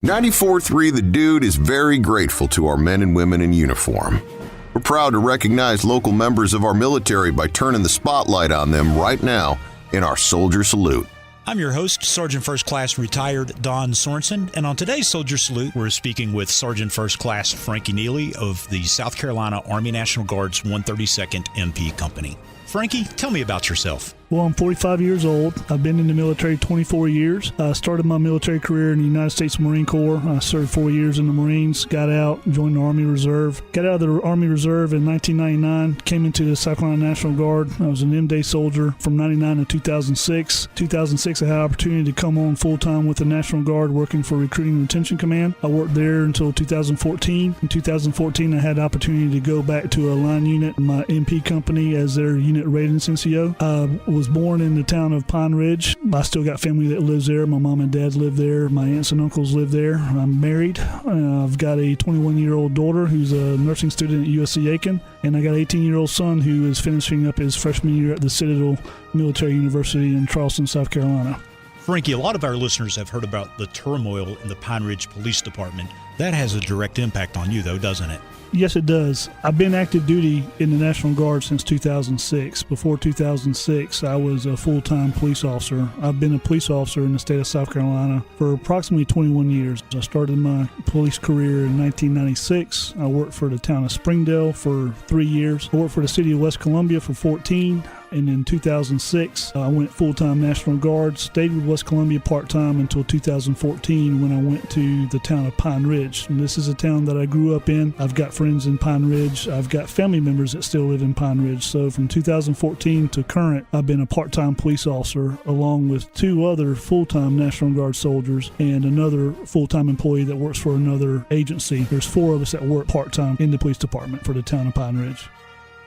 94.3 The Dude is very grateful to our men and women in uniform. We're proud to recognize local members of our military by turning the spotlight on them right now in our Soldier Salute. I'm your host, Sergeant First Class Retired Don Sorensen, and on today's Soldier Salute, we're speaking with Sergeant First Class Frankie Neeley of the South Carolina Army National Guard's 132nd MP Company. Frankie, tell me about yourself. Well, I'm 45 years old. I've been in the military 24 years. I started my military career in the United States Marine Corps. I served 4 years in the Marines, got out, joined the Army Reserve. Got out of the Army Reserve in 1999, came into the South Carolina National Guard. I was an M-Day soldier from 99 to 2006. 2006, I had an opportunity to come on full-time with the National Guard working for Recruiting and Retention Command. I worked there until 2014. In 2014, I had the opportunity to go back to a line unit in my MP company as their unit ratings NCO. I was born in the town of Pine Ridge. I still got family that lives there. My mom and dad live there. My aunts and uncles live there. I'm married. I've got a 21-year-old daughter who's a nursing student at USC Aiken, and I got an 18-year-old son who is finishing up his freshman year at the Citadel Military University in Charleston, South Carolina. Frankie, a lot of our listeners have heard about the turmoil in the Pine Ridge Police Department. That has a direct impact on you, though, doesn't it? Yes, it does. I've been active duty in the National Guard since 2006. Before 2006, I was a full-time police officer. I've been a police officer in the state of South Carolina for approximately 21 years. I started my police career in 1996. I worked for the town of Springdale for 3 years. I worked for the city of West Columbia for 14. And in 2006, I went full-time National Guard, stayed with West Columbia part-time until 2014 when I went to the town of Pine Ridge. And this is a town that I grew up in. I've got friends in Pine Ridge. I've got family members that still live in Pine Ridge. So from 2014 to current, I've been a part-time police officer along with 2 other full-time National Guard soldiers and another full-time employee that works for another agency. There's 4 of us that work part-time in the police department for the town of Pine Ridge.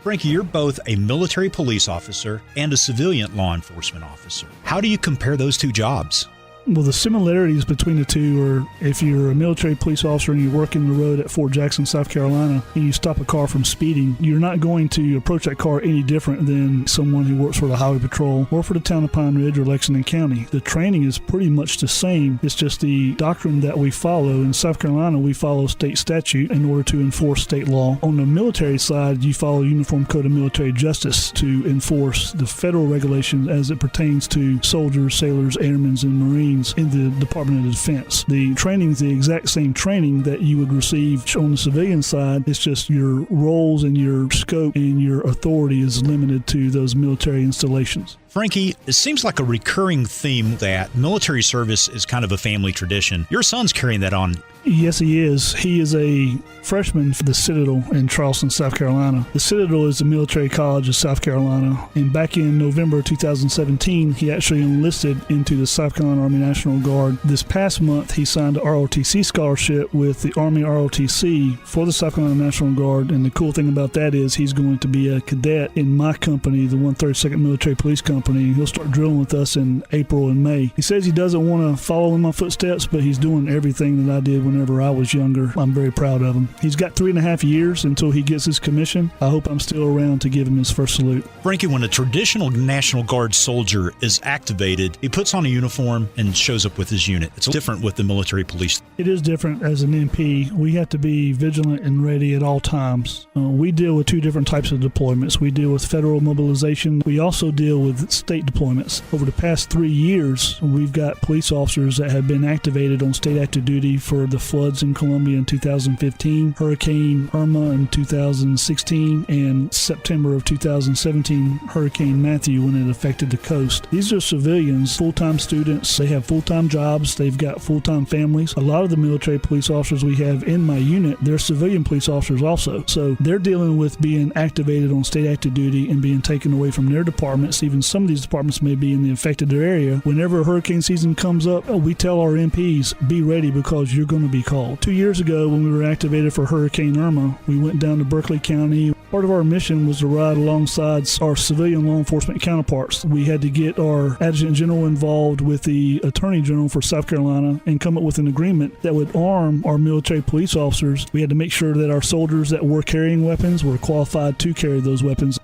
Frankie, you're both a military police officer and a civilian law enforcement officer. How do you compare those 2 jobs? Well, the similarities between the 2 are if you're a military police officer and you're working the road at Fort Jackson, South Carolina, and you stop a car from speeding, you're not going to approach that car any different than someone who works for the Highway Patrol or for the town of Pine Ridge or Lexington County. The training is pretty much the same. It's just the doctrine that we follow. In South Carolina, we follow state statute in order to enforce state law. On the military side, you follow Uniform Code of Military Justice to enforce the federal regulations as it pertains to soldiers, sailors, airmen, and Marines in the Department of Defense. The training is the exact same training that you would receive on the civilian side. It's just your roles and your scope and your authority is limited to those military installations. Frankie, it seems like a recurring theme that military service is kind of a family tradition. Your son's carrying that on. Yes, he is. He is a freshman for the Citadel in Charleston, South Carolina. The Citadel is the military college of South Carolina. And back in November 2017, he actually enlisted into the South Carolina Army National Guard. This past month, he signed a ROTC scholarship with the Army ROTC for the South Carolina National Guard. And the cool thing about that is he's going to be a cadet in my company, the 132nd Military Police Company. He'll start drilling with us in April and May. He says he doesn't want to follow in my footsteps, but he's doing everything that I did whenever I was younger. I'm very proud of him. He's got 3.5 years until he gets his commission. I hope I'm still around to give him his first salute. Frankie, when a traditional National Guard soldier is activated, he puts on a uniform and shows up with his unit. It's different with the military police. It is different as an MP. We have to be vigilant and ready at all times. We deal with 2 different types of deployments. We deal with federal mobilization. We also deal with state deployments. Over the past 3 years, we've got police officers that have been activated on state active duty for the floods in Columbia in 2015, Hurricane Irma in 2016, and September of 2017, Hurricane Matthew when it affected the coast. These are civilians, full-time students. They have full-time jobs. They've got full-time families. A lot of the military police officers we have in my unit, they're civilian police officers also. So they're dealing with being activated on state active duty and being taken away from their departments. Even some of these departments may be in the affected area. Whenever hurricane season comes up, we tell our MPs, be ready because you're going to be called. 2 years ago, when we were activated for Hurricane Irma, we went down to Berkeley County. Part of our mission was to ride alongside our civilian law enforcement counterparts. We had to get our Adjutant General involved with the Attorney General for South Carolina and come up with an agreement that would arm our military police officers. We had to make sure that our soldiers that were carrying weapons were qualified to carry those weapons.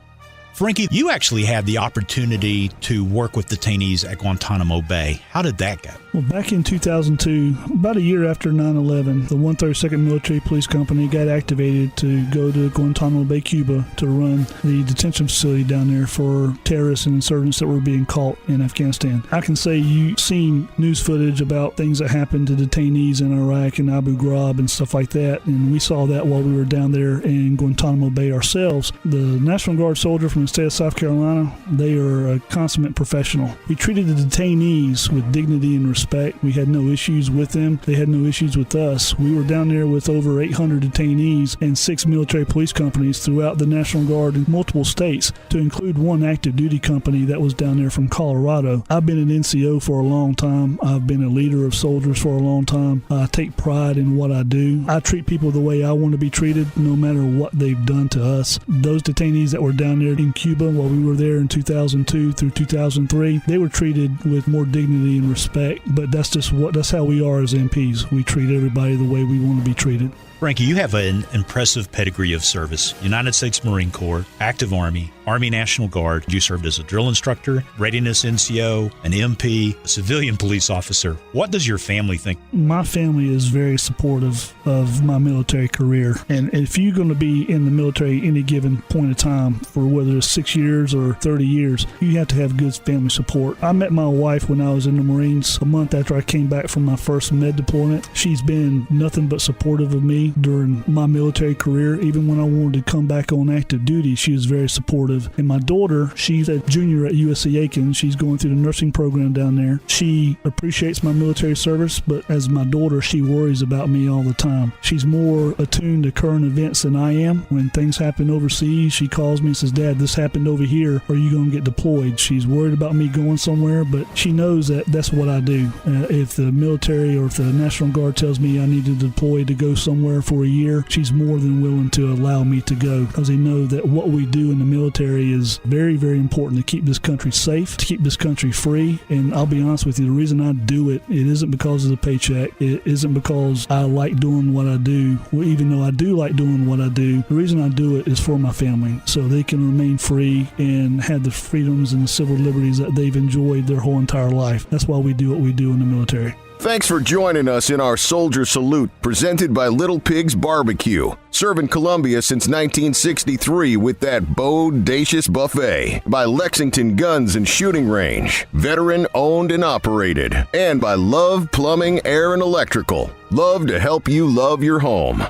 Frankie, you actually had the opportunity to work with detainees at Guantanamo Bay. How did that go? Well, back in 2002, about a year after 9/11, the 132nd Military Police Company got activated to go to Guantanamo Bay, Cuba, to run the detention facility down there for terrorists and insurgents that were being caught in Afghanistan. I can say you've seen news footage about things that happened to detainees in Iraq and Abu Ghraib and stuff like that, and we saw that while we were down there in Guantanamo Bay ourselves. The National Guard soldier from the state of South Carolina, they are a consummate professional. We treated the detainees with dignity and respect. We had no issues with them. They had no issues with us. We were down there with over 800 detainees and 6 military police companies throughout the National Guard in multiple states, to include one active duty company that was down there from Colorado. I've been an NCO for a long time. I've been a leader of soldiers for a long time. I take pride in what I do. I treat people the way I want to be treated, no matter what they've done to us. Those detainees that were down there in Cuba while we were there in 2002 through 2003, they were treated with more dignity and respect, but that's how we are as MPs. We treat everybody the way we want to be treated. Frankie, you have an impressive pedigree of service. United States Marine Corps, Active Army, Army National Guard. You served as a drill instructor, readiness NCO, an MP, a civilian police officer. What does your family think? My family is very supportive of my military career. And if you're going to be in the military any given point of time, for whether it's 6 years or 30 years, you have to have good family support. I met my wife when I was in the Marines a month after I came back from my first med deployment. She's been nothing but supportive of me during my military career. Even when I wanted to come back on active duty, she was very supportive. And my daughter, she's a junior at USC Aiken. She's going through the nursing program down there. She appreciates my military service, but as my daughter, she worries about me all the time. She's more attuned to current events than I am. When things happen overseas, she calls me and says, "Dad, this happened over here. Are you going to get deployed?" She's worried about me going somewhere, but she knows that that's what I do. If the military or if the National Guard tells me I need to deploy to go somewhere for a year, she's more than willing to allow me to go, because they know that what we do in the military is very, very important to keep this country safe, to keep this country free. And I'll be honest with you, the reason I do it, it isn't because of the paycheck. It isn't because I like doing what I do. Well, even though I do like doing what I do, the reason I do it is for my family, so they can remain free and have the freedoms and the civil liberties that they've enjoyed their whole entire life. That's why we do what we do in the military. Thanks for joining us in our Soldier Salute, presented by Little Pig's Barbecue. Serving Columbia since 1963 with that bodacious buffet. By Lexington Guns and Shooting Range, veteran owned and operated. And by Love Plumbing, Air and Electrical. Love to help you love your home.